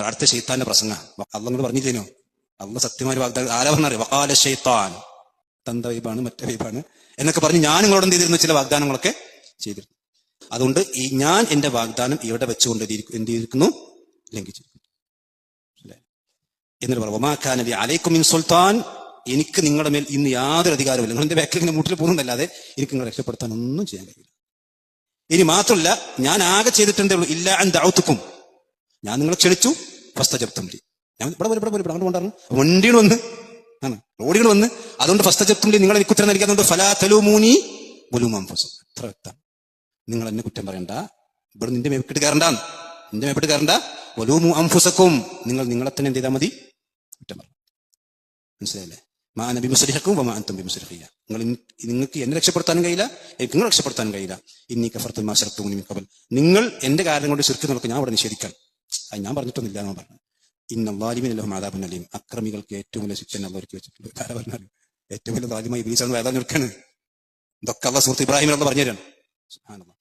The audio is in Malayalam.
അടുത്ത ശൈത്താന്റെ പ്രസംഗ അള്ളാഹ് നിങ്ങൾ പറഞ്ഞില്ലേനോ? അള്ളാഹ് സത്യമായ വാഗ്ദാനം ആരാ പറഞ്ഞറിയോ? വഖാല ശൈത്താൻ, തന്ത വൈബാണ് മറ്റേ വൈബാണ് എന്നൊക്കെ പറഞ്ഞ് ഞാൻ നിങ്ങളോട് എന്ത് ചെയ്തിരുന്നു? ചില വാഗ്ദാനങ്ങളൊക്കെ ചെയ്തിരുന്നു. അതുകൊണ്ട് ഞാൻ എന്റെ വാഗ്ദാനം ഇവിടെ വെച്ചുകൊണ്ട് എന്ത് ചെയ്തിരിക്കുന്നു? ലംഘിച്ചിരിക്കുന്നു. എന്നിട്ട് പറഞ്ഞു വമാ കാന ലി അലൈക്കും മിൻ സുൽത്താൻ, എനിക്ക് നിങ്ങളുടെ മേൽ ഇന്ന് യാതൊരു അധികാരമില്ല. നിങ്ങൾ എന്റെ ബാക്കിൽ ഇങ്ങനെ മൂട്ടിൽ പോകുന്നതല്ലാതെ എനിക്ക് നിങ്ങളെ രക്ഷപ്പെടുത്താൻ ഒന്നും ചെയ്യാൻ കഴിയില്ല. ഇനി മാത്രമല്ല, ഞാൻ ആകെ ചെയ്തിട്ടുണ്ടേ ഉള്ളൂ ഇല്ല അൻ ദഅഉതുക്കും, ഞാൻ നിങ്ങളെ ക്ഷണിച്ചു ഫസ്തജബ്തും ലി. ഞാൻ ഇവിടെ അങ്ങോട്ട് കൊണ്ടായിരുന്നു വണ്ടികൾ വന്ന് ആണ് റോഡുകൾ വന്ന്, അതുകൊണ്ട് ഫസ്തജബ്തും ലി, നിങ്ങൾ എനിക്ക് ഉത്തരം നൽകിയതുകൊണ്ട് ഫലാ തലൂമൂനി വലൂമു അൻഫുസക്കും. എത്ര വ്യക്തം. നിങ്ങൾ എന്നെ കുറ്റം പറയണ്ട, ഇവിടെ നിന്റെ മേപ്പിട്ട് കയറണ്ടാന്ന്, നിന്റെ മേപ്പിട്ട് കയറണ്ട. വലൂമു അൻഫുസക്കും, നിങ്ങൾ നിങ്ങളെ തന്നെ എന്ത് ചെയ്താൽ മതി? കുറ്റം പറഞ്ഞു. മനസ്സിലായില്ലേ? മാ അന ബിമുസ്രിഖിക്കും വമാ അൻതും ബിമുസ്രിഖിയ, നിങ്ങൾക്ക് എന്നെ രക്ഷപ്പെടുത്താനും കഴിയില്ല, എനിക്ക് നിങ്ങൾ രക്ഷപ്പെടുത്താനും കഴിയില്ല. ഇന്നി കഫർതു ബിമാ അശ്റക്തുമൂനി മിൻ ഖബൽ, നിങ്ങൾ എന്റെ കാരണം കൊണ്ട് ശിർക്ക് നടക്കും, ഞാൻ അവിടെ നിഷേധിക്കാൻ. അത് ഞാൻ പറഞ്ഞിട്ടൊന്നുമില്ല എന്നാണ് പറഞ്ഞത്. ഇന്നൽ ളാലിമീന ലഹും അദാബുൻ അലീം, അക്രമികൾക്ക് ഏറ്റവും വലിയ ശിക്ഷ അവർക്ക് വെച്ചിട്ടുണ്ട്. ആരാ പറഞ്ഞാലും ഏറ്റവും വലിയ ളാലിമായി ഇബ്ലീസ് ആണ് വേദന നിൽക്കാണ്. ഇതൊക്കെ അല്ലാഹ് സൂറത്ത് ഇബ്രാഹിമിൽ അല്ലാഹ് പറഞ്ഞു തരാണ്. സുബ്ഹാനല്ലാഹ്.